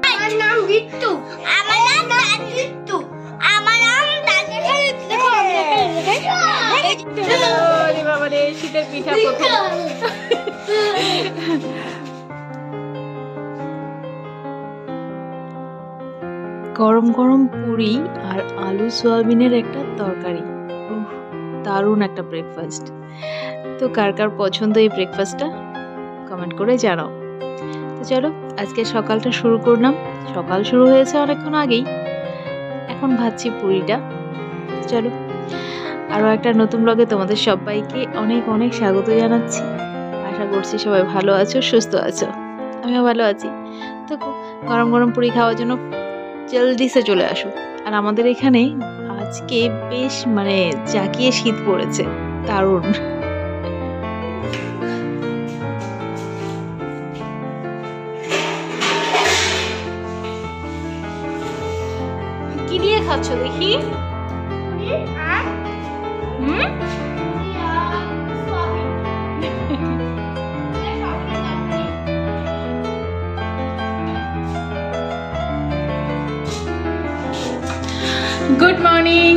আমার নাম ঋতু। আমার নাম ঋতু। আমার নাম দেখো বাবা রে, শীতের পিঠা প্রথম। গরম গরম পুরি আর আলু সোয়াবিনের একটা তরকারি, দারুণ একটা ব্রেকফাস্ট। তো কার কার পছন্দ এই ব্রেকফাস্টটা কমেন্ট করে জানাও। তো চলো আজকে সকালটা শুরু করলাম। সকাল শুরু হয়েছে অনেকক্ষণ আগেই, এখন ভাজছি পুরিটা। চলো আরও একটা নতুন ব্লগে তোমাদের সবাইকে অনেক অনেক স্বাগত জানাচ্ছি। আশা করছি সবাই ভালো আছো, সুস্থ আছো, আমিও ভালো আছি। তো গরম গরম পুরি খাওয়ার জন্য জলদি সে চলে আসো। আর আমাদের এখানে আজকে বেশ জাঁকিয়ে শীত পড়েছে, দারুণ। কি দিয়ে খাচ্ছ দেখি? Good morning,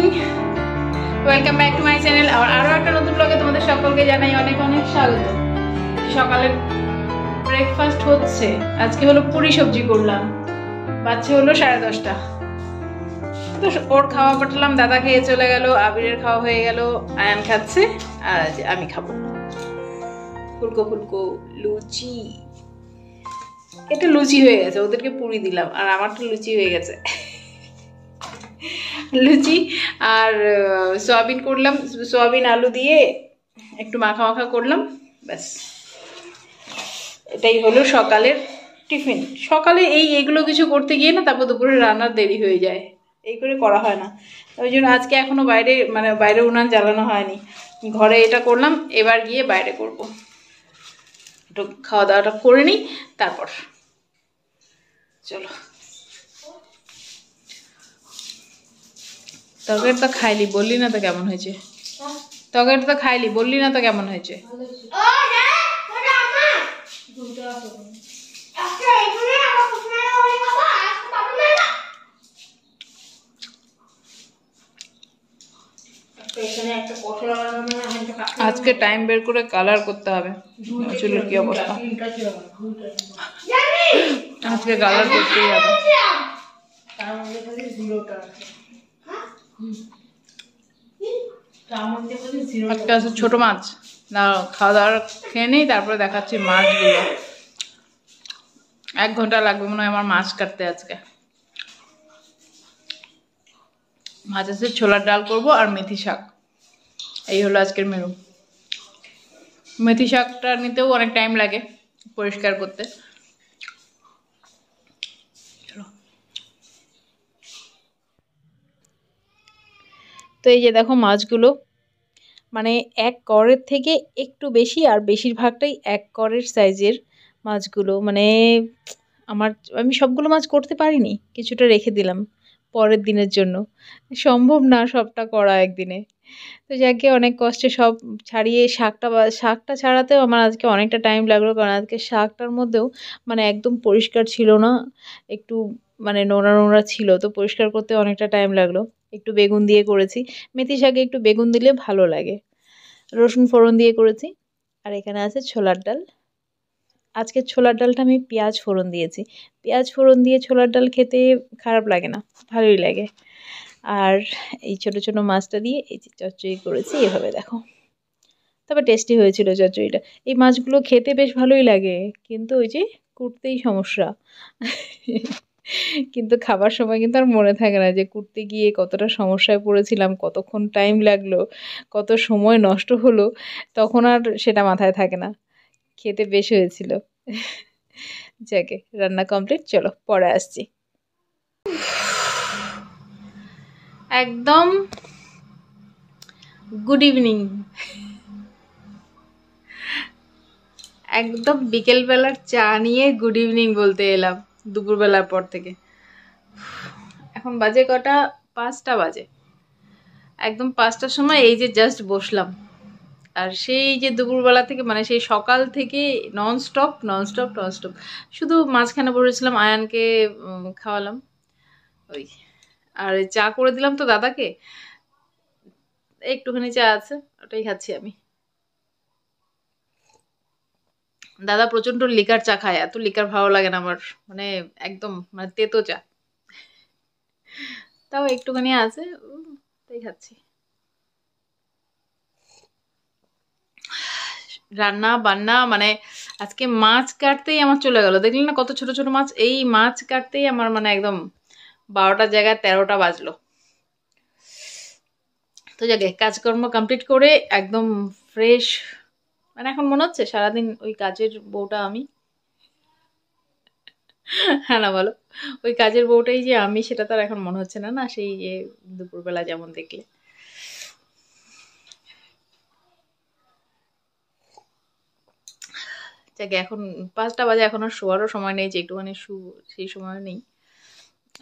welcome back to my channel. আরও একটা নতুন ব্লগে তোমাদের সকলকে জানাই অনেক অনেক স্বাগত। সকালের ব্রেকফাস্ট হচ্ছে, আজকে হলো পুরি সবজি করলাম। বাচ্চা হলো 10:30। তো ওর খাওয়া পাঠালাম, দাদা খেয়ে চলে গেল, আবিরের খাওয়া হয়ে গেল, আয়ান খাচ্ছে, আর আমি খাবো ফুলকো ফুলকো লুচি। এটা লুচি হয়ে গেছে, ওদেরকে পুরি দিলাম আর আমারটা লুচি হয়ে গেছে। লুচি আর সয়াবিন করলাম, সয়াবিন আলু দিয়ে একটু মাখা মাখা করলাম, ব্যাস। এটাই হলো সকালের টিফিন। সকালে এগুলো কিছু করতে গিয়ে না, তারপর দুপুরে রান্নার দেরি হয়ে যায়, এই করে করা হয় না। ওই জন্য আজকে এখনো বাইরে উনান জ্বালানো হয়নি, ঘরে এটা করলাম। এবার গিয়ে বাইরে করব, একটু খাওয়া দাওয়াটা করে নিই, তারপর চলো। তরকারি তো খাইলি, বললি না তো কেমন হয়েছে? তরকারি তো খাইলি, বললি না তো কেমন হয়েছে? আজকে টাইম বের করে কালার করতে হবে চুলের কি অবস্থা। আজকে কালার করতেই হবে। একটা আছে ছোট মাছ, খাওয়া দাওয়া খেয়ে নেই, তারপরে দেখাচ্ছি মাছগুলো। 1 ঘন্টা লাগবে মনে হয় আমার মাছ কাটতে। আজকে মাছ আছে, ছোলার ডাল করব আর মেথি শাক, এই হলো আজকের মেনু। মেথি শাকটা নিতেও অনেক টাইম লাগে পরিষ্কার করতে। তো এই যে দেখো মাছগুলো, 1 করের থেকে একটু বেশি, আর বেশিরভাগটাই 1 করের সাইজের মাছগুলো। আমি সবগুলো মাছ করতে পারিনি, কিছুটা রেখে দিলাম পরের দিনের জন্য। সম্ভব না সবটা করা একদিনে। তো যাকে অনেক কষ্টে সব ছাড়িয়ে শাকটা ছাড়াতেও আমার আজকে অনেকটা টাইম লাগলো, কারণ আজকে শাকটার মধ্যেও একদম পরিষ্কার ছিল না, একটু নোংরা নোংরা ছিল, তো পরিষ্কার করতে অনেকটা টাইম লাগলো। একটু বেগুন দিয়ে করেছি, মেথি শাকে একটু বেগুন দিলে ভালো লাগে, রসুন ফোড়ন দিয়ে করেছি। আর এখানে আছে ছোলার ডাল। আজকে ছোলার ডালটা আমি পেঁয়াজ ফোড়ন দিয়েছি। পেঁয়াজ ফোড়ন দিয়ে ছোলার ডাল খেতে খারাপ লাগে না, ভালোই লাগে। আর এই ছোট ছোট মাছটা দিয়ে এই যে চচ্চড়ি করেছি, এভাবে দেখো। তবে টেস্টি হয়েছিল চচ্চড়িটা। এই মাছগুলো খেতে বেশ ভালোই লাগে, কিন্তু ওই যে কুটতেই সমস্যা। কিন্তু খাবার সময় কিন্তু আর মনে থাকে না যে কুটতে গিয়ে কতটা সমস্যায় পড়েছিলাম, কতক্ষণ টাইম লাগলো, কত সময় নষ্ট হলো, তখন আর সেটা মাথায় থাকে না। খেতে বেশ হয়েছিল। যাকে রান্না কমপ্লিট, চলো পরে আসছি। একদম গুড ইভিনিং, একদম বিকেলবেলার চা নিয়ে গুড ইভিনিং বলতে এলাম দুপুরবেলার পর থেকে। এখন বাজে কটা? 5টা বাজে। একদম 5টার সময় এই যে জাস্ট বসলাম, আর সেই যে দুপুরবেলা থেকে মানে সেই সকাল থেকে ননস্টপ শুধু মাঝখানে বসেছিলাম, আয়ানকে খাওয়ালাম ওই, আর চা করে দিলাম তো দাদাকে, একটুখানি চা আছে ওটাই খাচ্ছি আমি। দাদা প্রচন্ড লিকার চা খায়, এত লিকার ভালো লাগে না আমার, মানে একদম মানে তেতো চা, তাও একটুখানি আছে তাই খাচ্ছি। রান্না বান্না মানে আজকে মাছ কাটতেই আমার চলে গেল, দেখলেন না কত ছোট ছোট মাছ, এই মাছ কাটতেই আমার মানে একদম 12টার জায়গায় 13টা বাজলো। তো যাকে কাজকর্ম কমপ্লিট করে একদম ফ্রেশ, মানে এখন মনে হচ্ছে সারাদিন ওই কাজের বউটা আমি, হ্যাঁ না বলো, ওই কাজের বউটাই যে আমি সেটা তো আর এখন মনে হচ্ছে না, না সেই যে দুপুরবেলা যেমন দেখলে। যাকে এখন 5টা বাজে, এখন আর শোয়ারও সময় নেই যে একটুখানি সেই সময় নেই।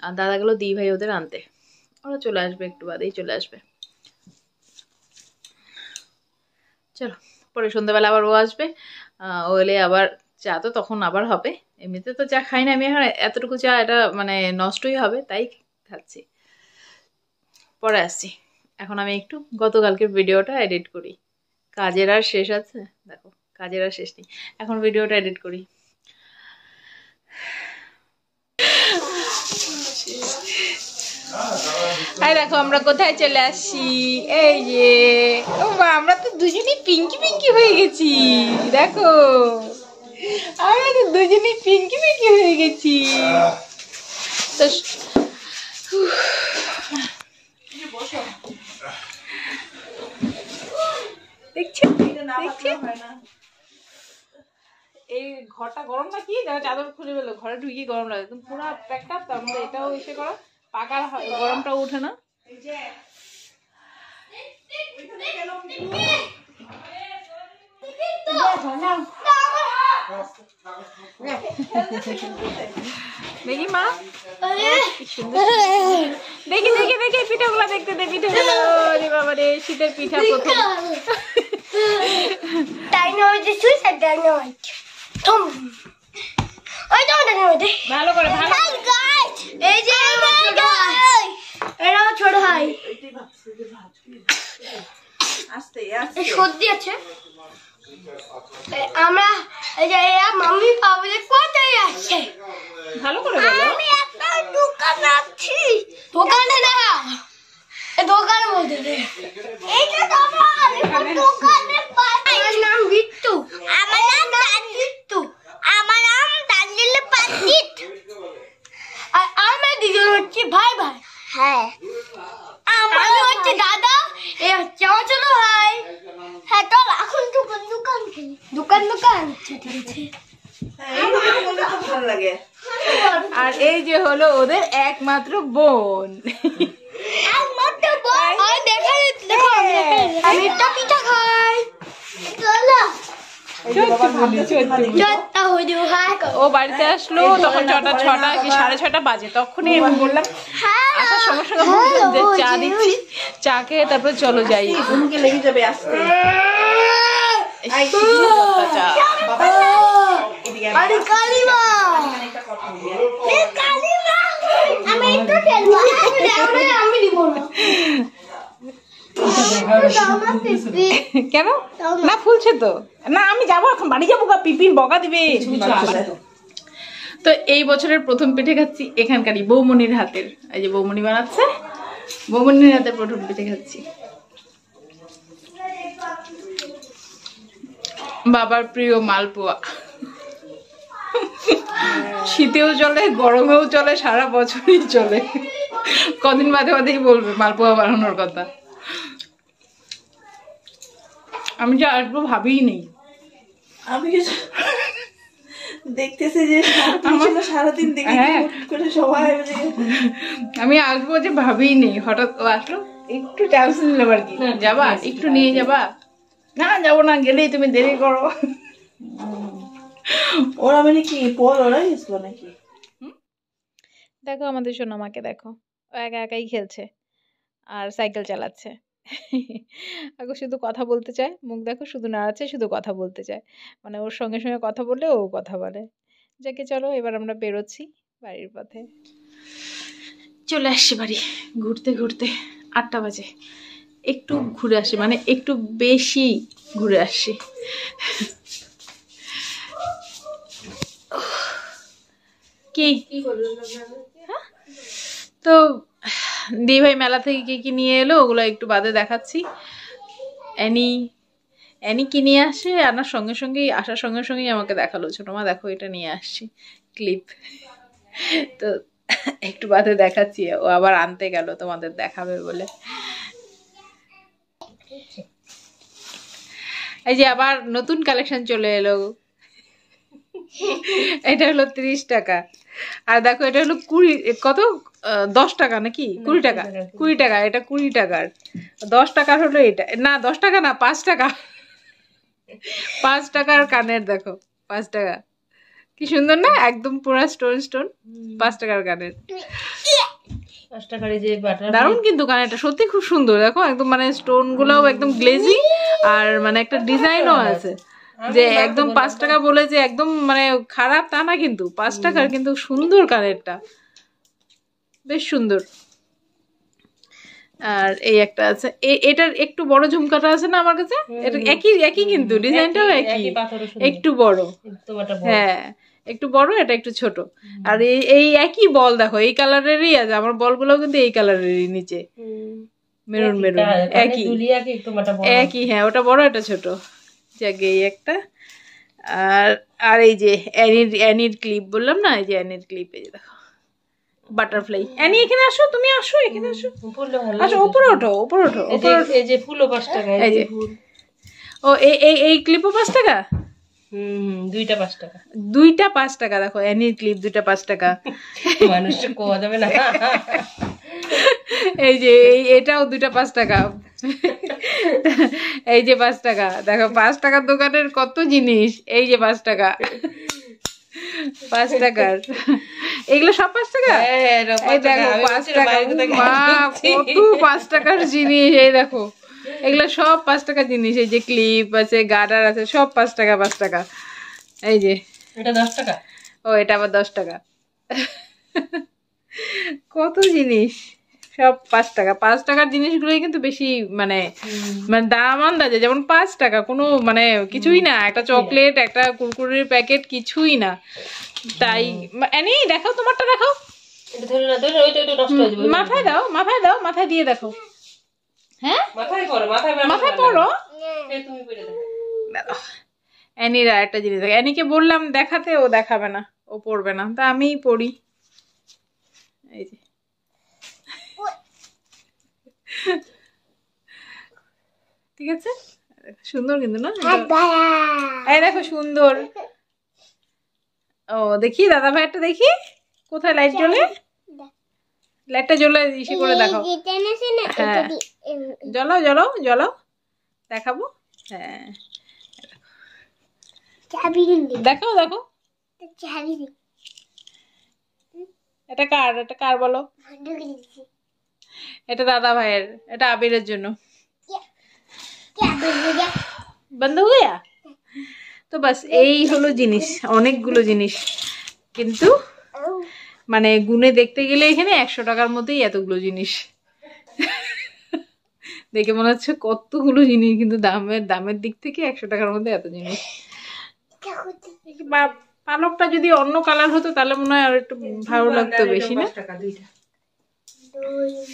আর দাদা গেলো দিই ভাই ওদের আনতে, ওরা চলে আসবে একটু বাদেই চলে আসবে। চলো পরে সন্ধ্যাবেলা আবার ও আসবে, ও এলে আবার চা তো তখন আবার হবে, এমনিতে তো চা খাই না আমি এখন, এতটুকু চা এটা মানে নষ্টই হবে তাই খাচ্ছি। পরে আসছি, এখন আমি একটু গতকালকের ভিডিওটা এডিট করি, কাজের আর শেষ আছে, দেখো কাজের আর শেষ নেই, এখন ভিডিওটা এডিট করি। এই দেখো আমরা কোথায় চলে আসছি, এই যে ও মা, আমরা তো দুজনেই পিঙ্কি পিঙ্কি হয়ে গেছি, দেখো আমরা তো দুজনেই পিঙ্কি পিঙ্কি হয়ে গেছি। তো দেখছো এই ঘরটা গরম না কি, যারা চাদর খুলে ফেলো ঘরে ঢুকিয়ে গরম লাগে, একদম পুরো প্যাকটা, তার মধ্যে এটাও এসে করা পাকার গরমটাও ওঠে না। দেখি মা, দেখি দেখি দেখি পিঠাগুলো দেখতে দে, পিঠাগুলো রে বাবা রে, শীতের পিঠা প্রথম। ভালো করে ভালো, এই যে এরাও ছোট ভাই, সর্দি আছে, আমরা এই যে মাম্মি পাবলে কোথায় আছে, ভালো করে বলো। আমি একটা দোকান আছি, দোকানে না দোকানে বলতে দে, এই যে বাবা আমি দোকানে পাই, আমার নাম বিট্টু, আমার নাম তানজিৎ, আমার নাম তানজিল পান্ডিত, আর আমরা দুজন হচ্ছে ভাই ভাই। হ্যাঁ আমার হচ্ছে দাদা, এ হচ্ছে আমার ছোট ভাই। হ্যাঁ তো এখন দোকান দোকান দোকান দোকান ভালো লাগে। আর এই যে হলো ওদের একমাত্র বোন, একমাত্র বোন। আর দেখা দেখো আমি একটা পিঠা খাই, চলো ও বাড়িতে আসলো তখন 6টা কি 6:30 বাজে, তখনই আমি বললাম আসার সঙ্গে সঙ্গে যে চা দিচ্ছি, চা খেয়ে তারপরে চলো যাই, লেগে যাবে আসতে। কেন না ফুলছে তো না, আমি যাবো এখন বাড়ি যাবো, পিপিন বকা দিবে। তো এই বছরের প্রথম পিঠে খাচ্ছি এখানকারই বৌমনির হাতের, এই যে বৌমনি বানাচ্ছে, বৌমনির হাতের প্রথম পিঠে খাচ্ছি। বাবার প্রিয় মালপোয়া, শীতেও চলে গরমেও চলে সারা বছরই চলে, কদিন বাদে বাদেই বলবে মালপোয়া বানানোর কথা। আমি যে আসবো ভাবিই নেই, আমি দেখতেছি যে সারাদিন দেখে করে সবাই আমি আসবো যে ভাবিই নেই, হঠাৎ ও আসলো, একটু চান্স নিলাম আর কি, যাবা একটু নিয়ে যাবা, না যাবো না, গেলেই তুমি দেরি করো। ওরা মানে কি পর ওরাই আসলো নাকি? দেখো আমাদের সোনামাকে দেখো, ও একা একাই খেলছে আর সাইকেল চালাচ্ছে, আগো শুধু কথা বলতে চায়, মুখ দেখো শুধু নাড়াচ্ছে, শুধু কথা বলতে চায়, মানে ওর সঙ্গে সঙ্গে কথা বললে ও কথা বলে। যাকে চলো এবার আমরা বেরোচ্ছি বাড়ির পথে। চলে আসছি বাড়ি ঘুরতে ঘুরতে, 8টা বাজে। একটু ঘুরে আসি, মানে একটু বেশি ঘুরে আসছি। কি হ্যাঁ? তো দি ভাই মেলা থেকে কি কি নিয়ে এলো ওগুলো একটু বাদে দেখাচ্ছি। অ্যানি কি নিয়ে আসে, আনার সঙ্গে সঙ্গেই আসার সঙ্গে সঙ্গেই আমাকে দেখালো, ছোট মা দেখো এটা নিয়ে আসছি ক্লিপ। তো একটু বাদে দেখাচ্ছি, ও আবার আনতে গেল তোমাদের দেখাবে বলে। এই যে আবার নতুন কালেকশন চলে এলো। এটা হলো 30 টাকা, আর দেখো এটা হলো 10 টাকা নাকি 20 টাকা, 20 টাকা, এটা 20 টাকার। 10 টাকার হলো এটা, না 10 টাকা না 5 টাকা, 5 টাকার কানের দেখো, 5 টাকা, কি সুন্দর না, একদম পুরো স্টোন স্টোন, 5 টাকার কানের। 5 টাকার এই যে বাটার দারুণ কিন্তু কানেরটা সত্যি খুব সুন্দর, দেখো একদম মানে স্টোন গুলাও একদম গ্লেজি, আর মানে একটা ডিজাইনও আছে, যে একদম 5 টাকা বলে যে একদম মানে খারাপ তা না, কিন্তু 5 টাকার কিন্তু সুন্দর কানেরটা, বেশ সুন্দর। আর এই একটা আছে, এটার একটু বড় ঝুমকাটা আছে না আমার কাছে, এটা একই একই কিন্তু ডিজাইনটাও একই, একটু বড়, হ্যাঁ একটু বড়, এটা একটু ছোট। আর এই একই বল দেখো, এই কালারেরই আছে, আমার বলগুলো কিন্তু এই কালারেরই, নিচে মেরুন মেরুন, একই একই, হ্যাঁ ওটা বড় এটা ছোট। যাকে এই একটা, আর আর এই যে অ্যানির ক্লিপ বললাম না, এই যে অ্যানির ক্লিপ, এই যে দেখো বাটারফ্লাই। অ্যানি এখানে আসো, তুমি আসো এখানে আসো, আসো উপরে ওঠো, উপরে ওঠো, এই যে ফুলও 5 টাকা, এই যে ও এই ক্লিপও 5 টাকা, দুইটা 5 টাকা, দুইটা 5 টাকা। দেখো অ্যানির ক্লিপ দুইটা 5 টাকা, মানুষটা কোয়া যাবে না। এই যে এটাও দুইটা 5 টাকা, এই যে 5 টাকা। দেখো 5 টাকার দোকানের কত জিনিস, এই যে 5 টাকা, 5 টাকার, এগুলো সব 5 টাকা। এই দেখো 5 টাকা, মা কত 5 টাকার জিনিস, এই দেখো এগুলো সব 5 টাকার জিনিস। এই যে ক্লিপ আছে, গার্ডার আছে, সব 5 টাকা 5 টাকা। এই যে এটা 10 টাকা, ও এটা আবার 10 টাকা। কত জিনিস, সব 5 টাকা। 5 টাকার জিনিসগুলোই কিন্তু বেশি মানে মানে দাম আন্দাজে, যেমন 5 টাকা কোনো মানে কিছুই না, একটা চকলেট একটা কুরকুরের প্যাকেট কিছুই না। তাই এনি দেখাও, তোমারটা দেখাও, এটা ধরে না, ধরে ওইটা নষ্ট হয়ে যাবে, মাথায় দাও, মাথায় দাও, মাথায় দিয়ে দেখো, হ্যাঁ মাথায় পড়ো, মাথায় পড়ো। তুমি পড়ে দেখো। অ্যানির আর একটা জিনিস দেখো, অ্যানিকে বললাম দেখাতে, ও দেখাবে না, ও পড়বে না, তা আমিই পড়ি। এই যে ঠিক আছে, সুন্দর কিন্তু না, এই দেখো সুন্দর। ও দেখি দাদা ভাইয়েরটা দেখি, কোথায় লাইট জ্বলে, লাইটটা জ্বলে ইসে করে দেখাও, হ্যাঁ জ্বলাও জ্বলাও জ্বলাও, দেখাবো, হ্যাঁ দেখাও দেখো, এটা কার, এটা কার বলো, এটা দাদা ভাইয়ের, এটা আবিরের জন্য। বন্ধ হয়ে যা। তো বাস এই হলো জিনিস, অনেকগুলো জিনিস, কিন্তু মানে গুনে দেখতে গেলে এখানে 100 টাকার মধ্যেই এতগুলো জিনিস। দেখে মনে হচ্ছে কতগুলো জিনিস, কিন্তু দামের দিক থেকে 100 টাকার মধ্যে এত জিনিস। পালকটা যদি অন্য কালার হতো তাহলে মনে হয় আর একটু ভালো লাগতো বেশি,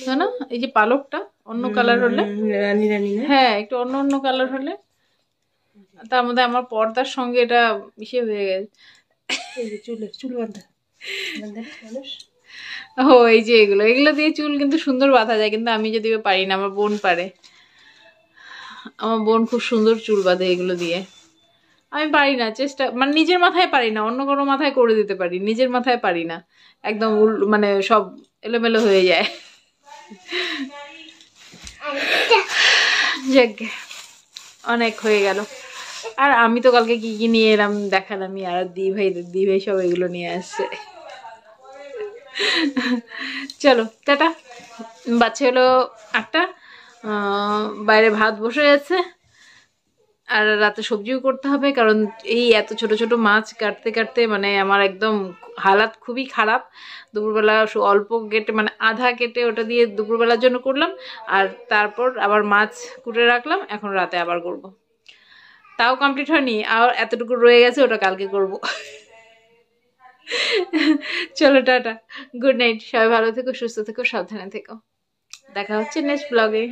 না না, এই যে পালকটা অন্য কালার হলে, হ্যাঁ একটু অন্য অন্য কালার হলে, তার মধ্যে আমার পর্দার সঙ্গে এটা মিশে হয়ে গেছে। চুল বাঁধা ও এই যে এগুলো দিয়ে চুল কিন্তু সুন্দর বাঁধা যায়, কিন্তু আমি যদি পারি না, আমার বোন পারে, আমার বোন খুব সুন্দর চুল বাঁধে এগুলো দিয়ে, আমি পারি না, চেষ্টা মানে নিজের মাথায় পারি না, অন্য কোনো মাথায় করে দিতে পারি, নিজের মাথায় পারি না, একদম মানে সব এলোমেলো হয়ে যায়। যাক অনেক হয়ে গেল। আর আমি তো কালকে কি কি নিয়ে এলাম দেখালামই, আর দি ভাই সব এগুলো নিয়ে আসছে। চলো টাটা, বাচ্চা হলো 8টা, বাইরে ভাত বসে গেছে, আর রাতে সবজিও করতে হবে, কারণ এই এত ছোট ছোট মাছ কাটতে কাটতে মানে আমার একদম হালাত খুবই খারাপ। দুপুরবেলা অল্প কেটে মানে আধা কেটে ওটা দিয়ে দুপুরবেলার জন্য করলাম, আর তারপর আবার মাছ কুটে রাখলাম, এখন রাতে আবার করব। তাও কমপ্লিট হয়নি, আর এতটুকু রয়ে গেছে, ওটা কালকে করব। চলো টাটা, গুড নাইট, সবাই ভালো থেকো, সুস্থ থেকো, সাবধানে থেকো, দেখা হচ্ছে নেক্সট ব্লগে।